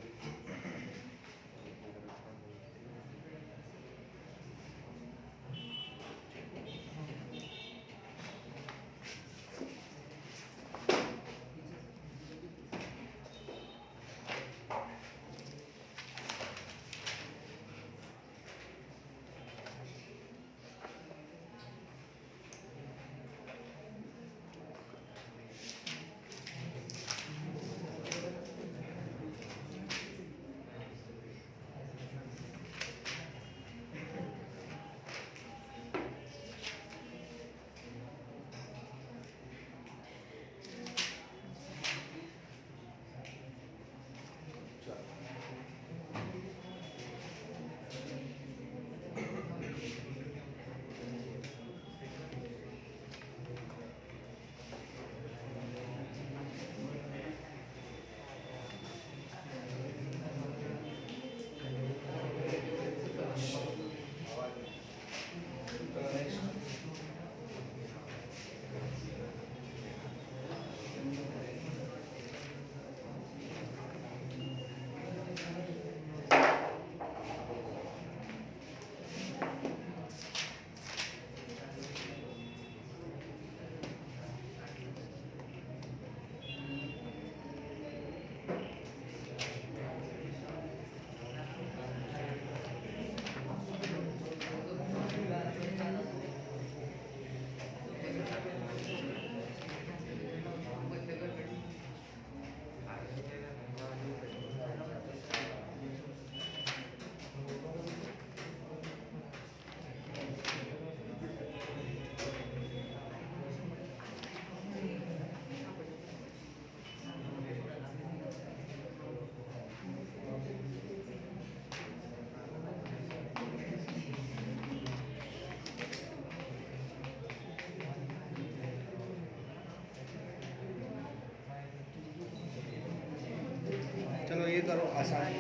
चलो ये करो आसान,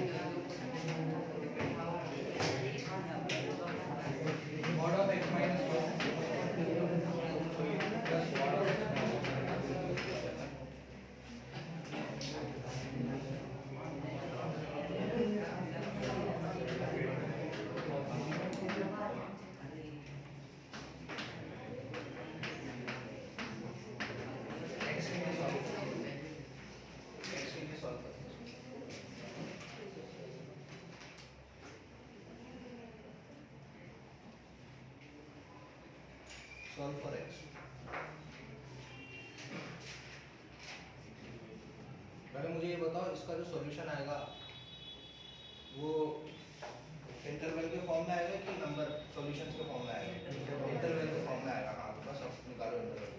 mod of x - 1 plus mod of x - 1 solve for x. पहले मुझे ये बताओ इसका जो सॉल्यूशन आएगा वो इंटरवल के फॉर्म में आएगा कि नंबर सॉल्यूशंस के फॉर्म में आएगा? इंटरवल के फॉर्म में आएगा। हाँ तो बस अब निकालो इंटरवल।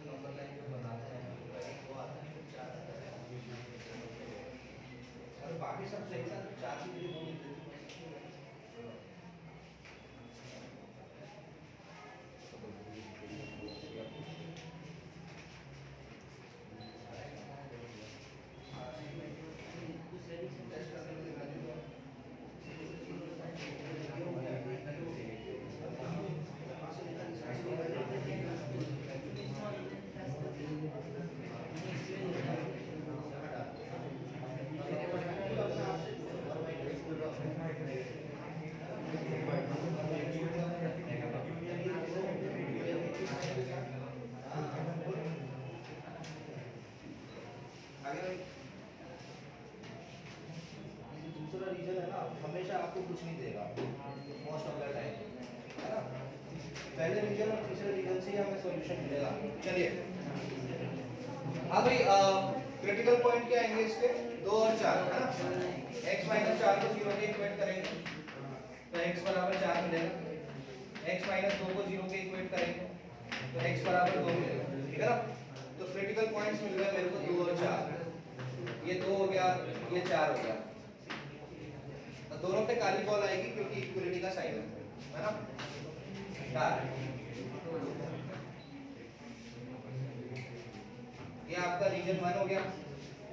नंबर लाइन जो बनाते हैं वो आता है, फिर 4 आता है और बाकी सब सही था। 4 की जगह 2 लिख देते। दूसरा रीजन है ना, हमेशा आपको कुछ नहीं देगा मोस्ट ऑफ द टाइम, है ना। पहले रीजन और तीसरे रीजन से ही हमें सॉल्यूशन मिलेगा। चलिए हाँ भाई, क्रिटिकल पॉइंट क्या आएंगे इसके? 2 और 4, है ना। x - 4 को 0 के इक्वेट करेंगे तो x बराबर 4 मिलेगा। x - 2 को 0 के इक्वेट करेंगे तो x बराबर 2 मिलेगा, ठीक है ना। तो क्रिटिकल पॉइंट्स मिल गए मेरे को 2 और 4। ये 2 हो गया, ये 4 हो गया। दोनों पे काली बॉल आएगी क्योंकि इक्वलिटी का साइन है ना। 4 ये आपका रीजन 1 हो गया,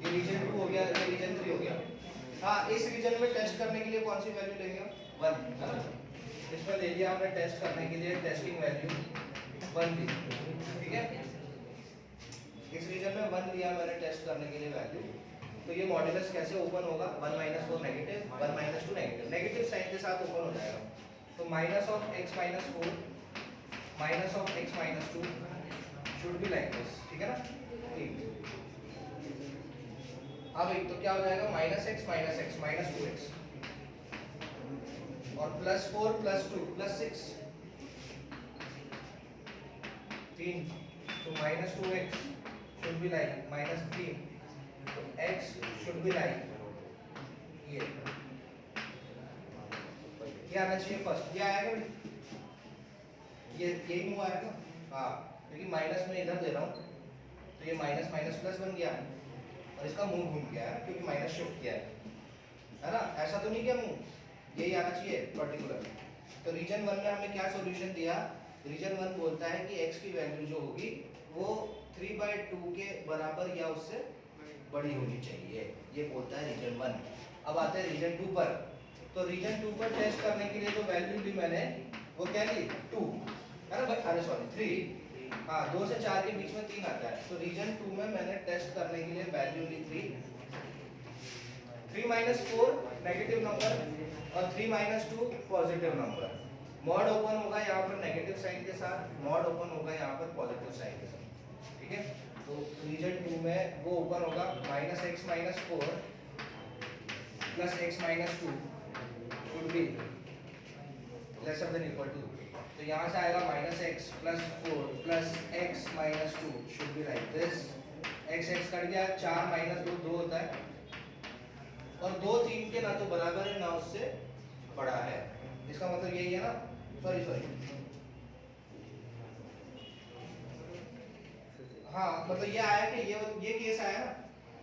ये रीजन 2 हो गया, ये रीजन 3 हो गया। हाँ, इस रीजन में टेस्ट करने के लिए कौन सी वैल्यू लेंगे? 1, है ना। इसमें ले लिया हमने टेस्ट करने के लिए, टेस्टिंग वैल्यू 1 ली, ठीक है। इस रीजन में 1 लिया मैंने टेस्ट करने के लिए वैल्यू। तो ये मॉड्यूलस कैसे ओपन होगा? 1 - 4 नेगेटिव, 1 - 2 नेगेटिव, नेगेटिव साइन के साथ ओपन हो जाएगा। तो minus of x - 4 minus of x - 2 should be like this, ठीक है ना। ठीक, अब एक तो क्या हो जाएगा? -x - x -2x और +4 +2 +6 3, तो -2x शुड बी लाइक -3 तो x शुड बी लाइक ये आना चाहिए फर्स्ट। ये आएगा भाई, ये यही मूव आएगा। हाँ, क्योंकि माइनस में इधर दे रहा हूँ तो ये माइनस माइनस प्लस बन गया और इसका मुंह घूम गया है क्योंकि माइनस शिफ्ट किया है ना। ऐसा तो नहीं किया मुंह, यही आना चाहिए पर्टिकुलर। तो रीजन वन में हमें क्या सॉल्यूशन दिया? रीजन वन बोलता है कि x की वैल्यू जो होगी वो 3/2 के बराबर या उससे बड़ी होनी चाहिए, ये बोलता है रीजन वन। अब आते हैं रीजन टू पर। तो रीजन टू पर टेस्ट करने के लिए जो वैल्यू ली मैंने वो क्या ली? 2 है ना भाई, अरे सॉरी 3। हाँ, 2 से 4 के बीच में 3 आता है। तो रीजन 2 में मैंने टेस्ट करने के लिए वैल्यू ली 3 4 नेगेटिव नंबर और 3 2 पॉजिटिव नंबर। मॉड ओपन होगा यहाँ पर नेगेटिव साइन के साथ, मॉड ओपन होगा यहाँ पर पॉजिटिव साइन के साथ, ठीक है। तो रीजन 2 में वो ओपन होगा -x - 4 plus x - 2 should be lesser than equal to. तो यहाँ से आएगा -x + 4 plus x - 2 should be like this. x cut गया, 4 - 2 2 होता है और 2 3 के ना तो बराबर है ना उससे बड़ा है। इसका मतलब यही है ना, सॉरी हाँ, मतलब ये आया कि ये केस आया ना,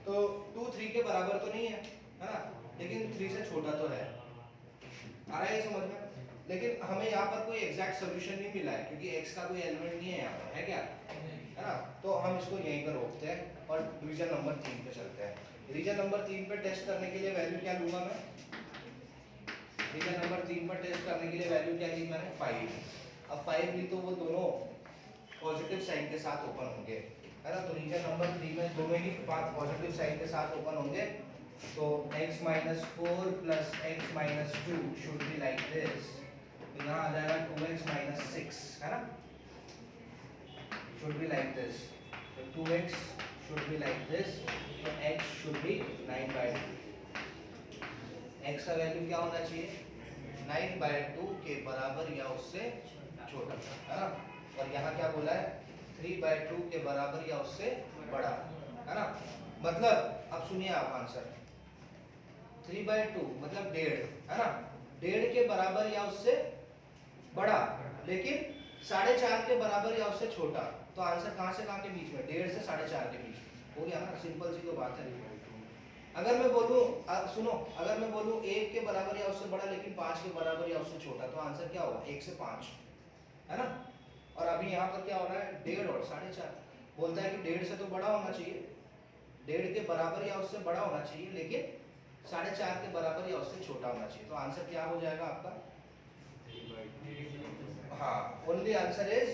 तो 2 3 के बराबर तो नहीं है ना, लेकिन 3 से छोटा तो है। आ रहा है ये समझ में? लेकिन हमें यहाँ पर कोई एग्जैक्ट सॉल्यूशन नहीं मिला है क्योंकि x का कोई एलिमेंट नहीं है यहाँ पर, है क्या? है ना, तो हम इसको यहीं पर रोकते हैं और रीजन नंबर 3 पे चलते हैं। रीजन नंबर 3 पे टेस्ट करने के लिए वैल्यू क्या लूंगा मैं? रीजन नंबर 3 पर टेस्ट करने के लिए वैल्यू क्या ली मैंने? 5। अब 5 ली तो वो दोनों पॉजिटिव साइन के साथ ओपन होंगे, है ना। तो रीजन नंबर 3 में दोनों ही पाथ पॉजिटिव साइन के साथ ओपन होंगे। तो x - 4 plus x - 2 should be like this. तो यहाँ आ जाएगा 2x - 6, है ना, शुड बी लाइक दिस। तो 2x should be like this. तो x शुड बी 9/2। x का वैल्यू क्या होना चाहिए? 9/2 के बराबर या उससे छोटा, है ना। और यहाँ क्या बोला है? 3/2 के बराबर या उससे बड़ा, है ना। मतलब अब सुनिए आप आंसर, 3/2 मतलब 1.5, है ना। 1.5 के बराबर या उससे बड़ा, लेकिन 4.5 के बराबर या उससे छोटा। तो आंसर कहाँ से कहाँ के बीच में? 1.5 से 4.5 के बीच में। हो गया ना, सिंपल सी तो बात है। अगर मैं बोलूँ, सुनो, अगर मैं बोलूँ 1 के बराबर या उससे बड़ा लेकिन 5 के बराबर या उससे छोटा, तो आंसर क्या होगा? 1 से 5, है ना। और अभी यहाँ पर क्या हो रहा है? 1.5 और 4.5 बोलता है कि 1.5 से तो बड़ा होना चाहिए, 1.5 के बराबर या उससे बड़ा होना चाहिए, लेकिन 4.5 के बराबर या उससे छोटा होना चाहिए। तो आंसर क्या हो जाएगा आपका? हाँ, ओनली आंसर इज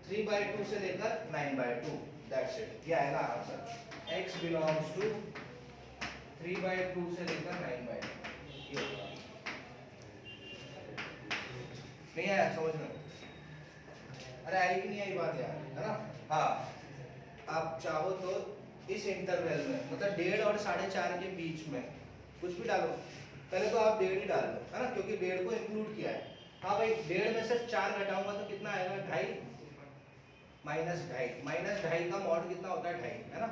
3/2 से लेकर 9/2, दैट्स इट। ये आएगा आंसर, x बिलोंग्स टू 3/2 से लेकर 9/2। नहीं आया समझ में? अरे आई कि नहीं आई बात यार, है ना। हाँ, आप चाहो तो इस इंटरवल में, मतलब 1.5 और 4.5 के बीच में कुछ भी डालो। पहले तो आप 1.5 ही डाल लो, है ना, क्योंकि 1.5 को इंक्लूड किया है। हाँ भाई, 1.5 में से 4 घटाऊंगा तो कितना आएगा? 2.5 -2.5 का मॉड कितना होता है? 2.5, है ना।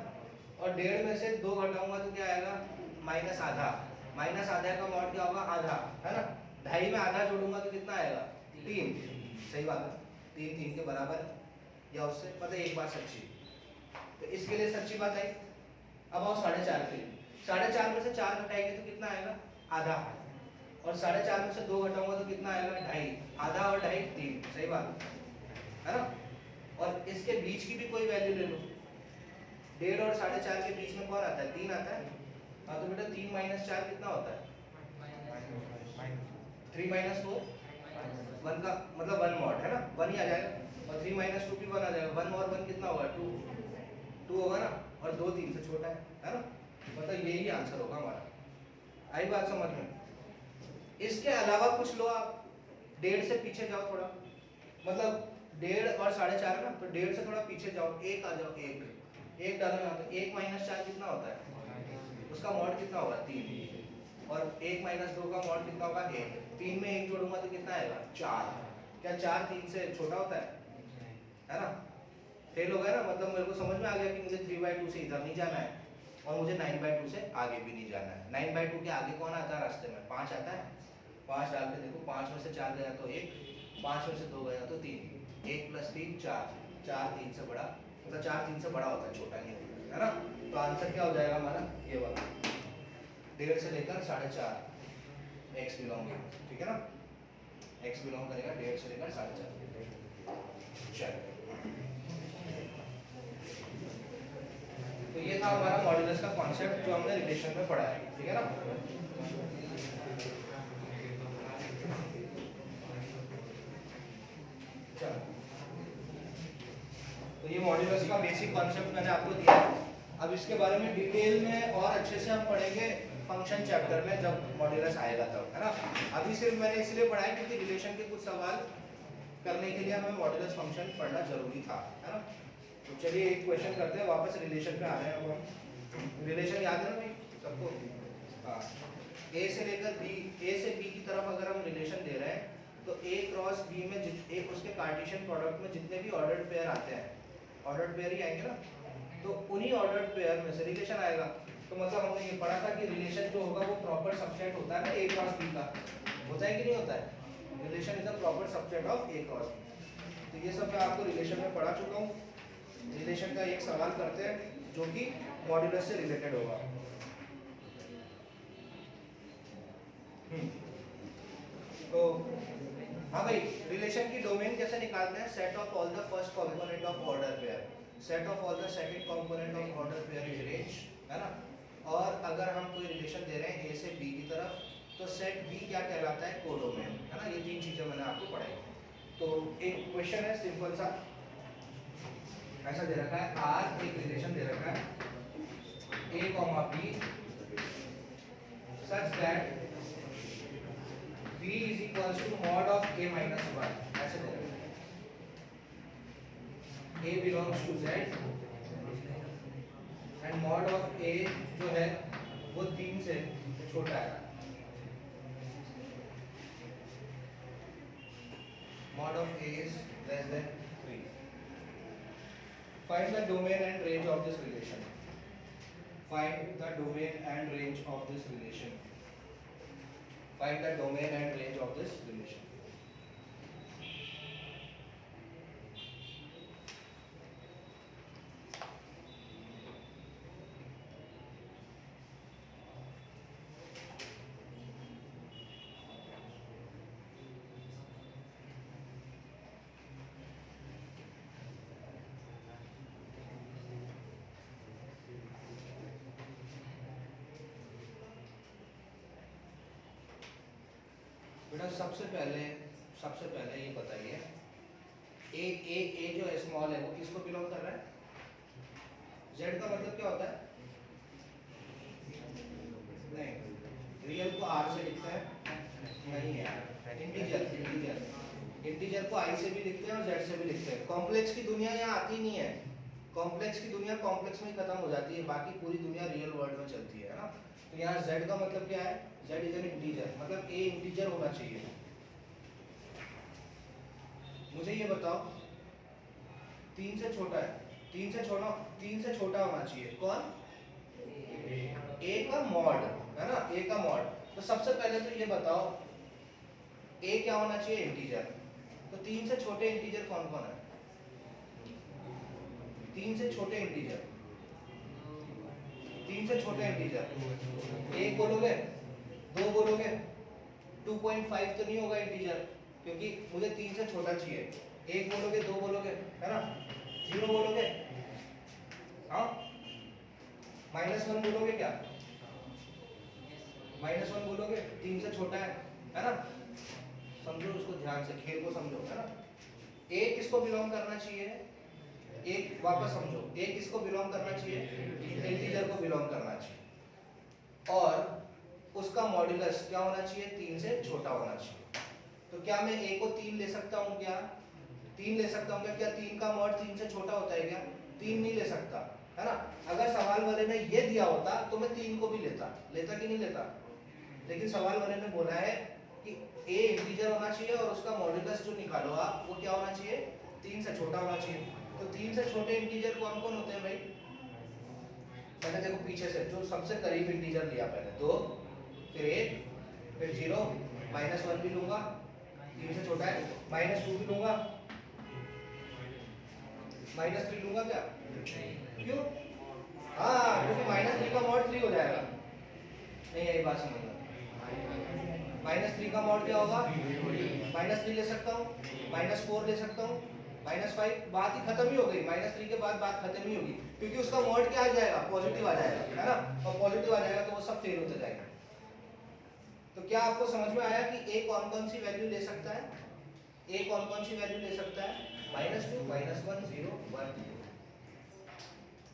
और 1.5 में से 2 घटाऊंगा तो क्या आएगा? -आधा का मॉड क्या होगा? आधा, है ना। 2.5 में आधा जोड़ूंगा तो कितना आएगा? 3। सही बात है, 3 के बराबर या उससे, मतलब एक बात सच्ची। तो इसके लिए सच्ची बात आई। अब आओ 4.5 के लिए। 4.5 में से 4 घटाएंगे तो कितना आएगा? आधा। और 4.5 में से 2 घटाऊंगा तो कितना आएगा? 2.5। आधा और 2.5 3, सही बात है ना। और इसके बीच की भी कोई वैल्यू ले लो, 1.5 और 4.5 के बीच में कौन आता है? 3 आता है। हाँ, तो बेटा 3 - 4 कितना होता है? 3 - 4 1 का मतलब 1 मॉड, है ना, 1 ही आ जाएगा। और 3 - 2 भी 1 आ जाएगा। 1 और 1 कितना होगा? 2 होगा ना। और 2 3 से छोटा है ना। मतलब यही आंसर होगा हमारा। आई बात समझ में? इसके अलावा कुछ लो आप, 1.5 से पीछे जाओ थोड़ा, मतलब 1.5 और 4.5 ना, तो 1.5 से थोड़ा पीछे जाओ, 1 आ जाओ, 1 डालो यहाँ पे। 1 - 4 कितना होता है? उसका मॉड कितना होगा? 3। और 1 - 2 का मॉड कितना होगा? 1। 3 में 1 जोड़ूंगा तो कितना आएगा? 4। क्या 4 3 से छोटा होता है ना। फेल हो गया ना, मतलब मेरे को समझ में आ गया कि मुझे 3/2 से इधर नहीं जाना है और मुझे 9/2 से आगे भी नहीं जाना है। 9/2 के आगे कौन आता है रास्ते में? 5 आता है। 5 डाल के देखो, 5 में से 4 गया तो 1, 5 में से 2 गया तो 3, 1 + 3 4, 4 3 से बड़ा, मतलब 4 3 से बड़ा होता है, छोटा नहीं होता है ना। तो आंसर क्या हो जाएगा हमारा? ये वाला 1.5 से लेकर 4.5 x बिलोंग, ठीक है ना, x बिलोंग करेगा 1.5 से लेकर 4.5। चलो, तो ये था हमारा मॉड्यूलस का कॉन्सेप्ट जो हमने रिलेशन में पढ़ा है, ठीक है ना। चलो, तो ये मॉड्यूलस का बेसिक कॉन्सेप्ट मैंने आपको दिया है। अब इसके बारे में डिटेल में और अच्छे से हम पढ़ेंगे फंक्शन चैप्टर में, जब मॉड्यूलस आएगा तब, है ना। अभी सिर्फ मैंने इसलिए पढ़ा है क्योंकि रिलेशन के कुछ सवाल करने के लिए हमें मॉड्यूलस फंक्शन पढ़ना जरूरी था, है ना। तो चलिए एक क्वेश्चन करते हैं, वापस रिलेशन पे आ रहे हैं अब हम। रिलेशन याद है ना भाई सबको? हाँ, ए से लेकर बी, ए से बी की तरफ अगर हम रिलेशन दे रहे हैं तो ए क्रॉस बी में एक उसके कार्टेशियन प्रोडक्ट में जितने भी ऑर्डर्ड पेयर आते हैं, ऑर्डर्ड पेयर ही आएंगे ना, तो उन्हीं ऑर्डर्ड पेयर में से रिलेशन आएगा। तो मतलब हमने ये पढ़ा था कि रिलेशन जो होगा वो प्रॉपर सबसेट होता है ना ए क्रॉस बी का, होता है कि नहीं होता है? Relation is a proper subset of A cross B. तो ये सब मैं आपको रिलेशन में पढ़ा चुका हूँ। रिलेशन का एक सवाल करते हैं जो कि मॉड्यूलस से रिलेटेड होगा। तो हाँ भाई, रिलेशन की डोमेन कैसे निकालते हैं? Set of all the first component of order pair, set of all the second component of order pair is range, है ना। और अगर हम कोई रिलेशन दे रहे हैं ए से बी की तरफ, तो सेट बी क्या कहलाता है? कोडोमेन, है ना। ये तीन चीजें मैंने आपको पढ़ाई। तो एक क्वेश्चन है सिंपल सा, ऐसा दे रखा है आर, एक रिलेशन दे रखा है A comma B such that b is equals to mod of a minus 1, ऐसे दे रखा है। a belongs to z and mod of a जो है वो 3 से छोटा है। mod of a is less than 3. Find the domain and range of this relation. Find the domain and range of this relation. Find the domain and range of this relation. बेटा सबसे पहले ये बताइए, ए जो स्मॉल है वो किसको belong कर रहा है? जेड का मतलब क्या होता है? नहीं, रियल को आर से लिखते हैं, नहीं यार, इंटीजर को आई से भी लिखते हैं और जेड से भी लिखते हैं। कॉम्प्लेक्स की दुनिया यहाँ आती नहीं है, कॉम्प्लेक्स की दुनिया कॉम्प्लेक्स में ही खत्म हो जाती है, बाकी पूरी दुनिया रियल वर्ल्ड में चलती है ना। तो यहाँ z का मतलब क्या है? z इज एन इंटीजर, मतलब a इंटीजर होना चाहिए। मुझे ये बताओ, 3 से छोटा है, 3 से छोटा होना चाहिए कौन? a का मॉड, है ना, a का मॉड। तो सबसे पहले तो ये बताओ a क्या होना चाहिए? इंटीजर। तो 3 से छोटे इंटीजर कौन कौन है? 3 से छोटे इंटीजर, 3 से छोटे इंटीजर, एक बोलोगे, 2 बोलोगे, 2.5 तो नहीं होगा इंटीजर, क्योंकि मुझे 3 से छोटा चाहिए। 1 बोलोगे, 2 बोलोगे, है ना, 0 बोलोगे, हाँ, -1 बोलोगे क्या? -1 बोलोगे, 3 से छोटा है ना। समझो उसको ध्यान से, खेल को समझो, है ना। a किसको बिलोंग करना चाहिए? एक वापस समझो, a किसको बिलोंग करना चाहिए? इंटीजर को बिलोंग करना चाहिए, और उसका मॉड्यूलस क्या होना चाहिए? 3 से छोटा होना चाहिए। तो क्या मैं a को 3 ले सकता हूँ क्या? 3 ले सकता हूँ क्या? क्या 3 का मॉड 3 से छोटा होता है क्या? 3 नहीं ले सकता, है ना। अगर सवाल वाले ने ये दिया होता तो मैं 3 को भी लेता कि नहीं लेता, लेकिन सवाल वाले ने बोला है कि a इंटीजर होना चाहिए और उसका मॉड्यूलस जो निकालो आप वो क्या होना चाहिए? 3 से छोटा होना चाहिए। तो 3 से छोटे इंटीजर कौन कौन होते हैं भाई? मैंने देखो पीछे से जो सबसे करीब इंटीजर लिया पहले 2, फिर 1, फिर 0, -1 भी लूंगा, 3 से छोटा है, -2 भी लूंगा, -3 लूंगा क्या? क्यों? हाँ, क्योंकि -3 का मॉड 3 हो जाएगा। नहीं यही बात समझना। -3 का मॉड क्या होगा? -3 ले सकता हूँ, -4 ले सकता हूँ, -5, बात ही खत्म ही हो गई। -3 के बाद बात खत्म ही होगी, क्योंकि उसका मॉड क्या आ जाएगा? पॉजिटिव आ जाएगा, है ना? और पॉजिटिव आ जाएगा तो वो सब फेल होते जाएगा। तो क्या आपको समझ में आया कि ए कौन कौन सी वैल्यू ले सकता है? ए कौन कौन सी वैल्यू ले सकता है? -2, -1, 0, 1।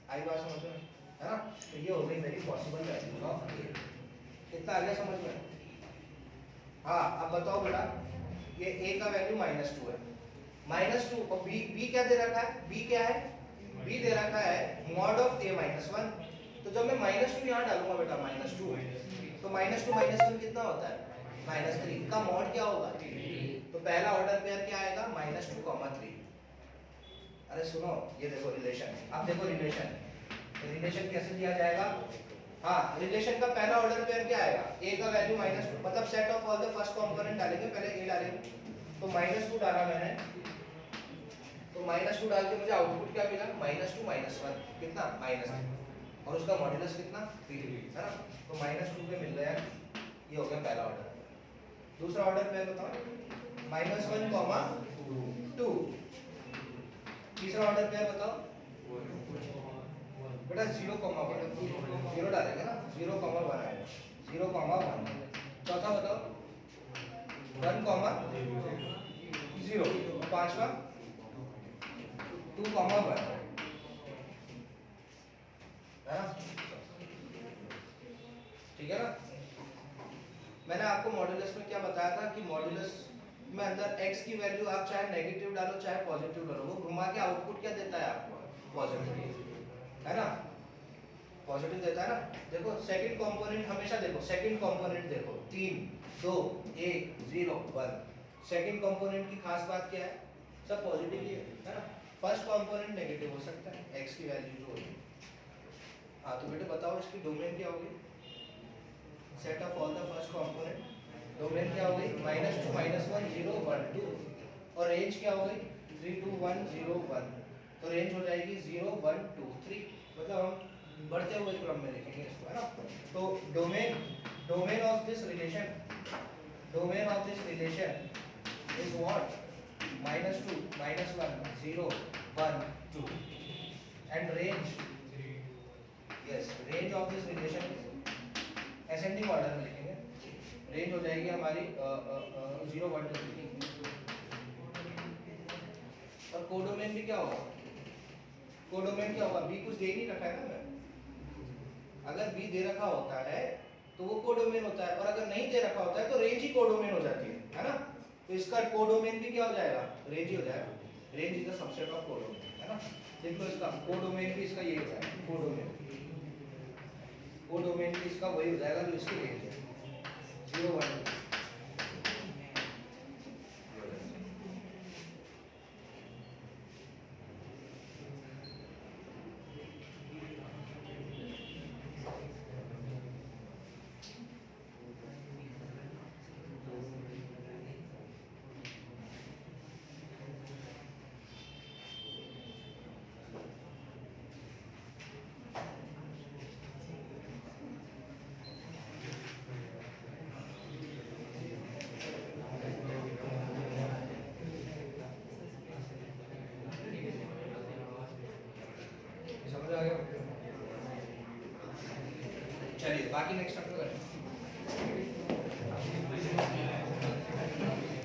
आई बात समझ में, है ना? तो ये हो गई मेरी पॉसिबल वैल्यूज ऑफ ए। कितना आ गया समझ में? हाँ, अब बताओ बेटा, ये a का वैल्यू -2 है, -2, और b क्या दे रखा है? b क्या है? b दे रखा है मॉड ऑफ a -1। तो जब मैं -2 यहाँ डालूंगा बेटा, -2, तो -2 -1 कितना होता है? -3 का मॉड क्या होगा? 3। तो पहला ऑर्डर पेयर क्या आएगा? -2, 3। अरे सुनो, ये देखो रिलेशन, अब देखो रिलेशन कैसे दिया जाएगा? हाँ, रिलेशन का पहला ऑर्डर पेयर क्या आएगा? a का वैल्यू -2, मतलब set of all the first component डालेंगे, पहले a डालेंगे, तो -2 डाला मैंने, तो -2 डाल के मुझे आउटपुट क्या मिला? -2 -1 कितना? -3, और उसका मॉड्यूलस कितना? 3, है ना? तो -2 पे मिल गया, ये हो गया पहला ऑर्डर। दूसरा ऑर्डर पेयर बताओ, -1, 2। तीसरा ऑर्डर पेयर बताओ बेटा, 0, 1, 0 डालेंगे ना, 0, 1 आएगा, 0, 1। चौथा बताओ 1, 0, और पांचवा 2, 1, है ना? ठीक है ना? मैंने आपको मॉड्यूलस में क्या बताया था कि मॉड्यूलस में अंदर x की वैल्यू आप चाहे नेगेटिव डालो चाहे पॉजिटिव डालो, वो घुमा के आउटपुट क्या देता है आपको? पॉजिटिव, है ना? पॉजिटिव देता है ना? देखो सेकंड कंपोनेंट हमेशा देखो, सेकंड कंपोनेंट देखो, 3, 2, 1, 0, 1। सेकंड कंपोनेंट की खास बात क्या है? सब पॉजिटिव ही है ना? फर्स्ट कंपोनेंट नेगेटिव हो सकता है, x की वैल्यू जो होगी। हाँ तो बेटे बताओ इसकी डोमेन क्या होगी? Set of all the first component, domain क्या होगी? -2, -1, 0, 1, 2, और रेंज क्या होगी? 3, 2, 1, 0, 1। तो रेंज हो जाएगी 0, 1, 2, 3, मतलब हम बढ़ते हुए क्रम में लिखेंगे इसको, है ना? तो domain of this relation, domain of this relation is what? -2, -1, 0, 1, 2, and range, yes, range of this relation is ascending order में लिखेंगे। रेंज हो जाएगी हमारी 0, 1, 2, 3। और कोडोमेन भी क्या होगा? कोडोमेन क्या होगा? बी कुछ दे नहीं रखा है ना मैं, अगर बी दे रखा होता है तो वो कोडोमेन होता है, और अगर नहीं दे रखा होता है तो रेंज ही कोडोमेन हो जाती है ना? तो इसका कोडोमेन भी क्या हो जाएगा? रेंज ही हो जाएगा। Range is the subset of codomain, है ना? देख लो इसका कोडोमेन भी इसका यही हो जाएगा, कोडोमेन भी इसका वही हो जाएगा जो इसकी रेंज है, 0, 1, 2। समझ आ गया? चलिए बाकी नेक्स्ट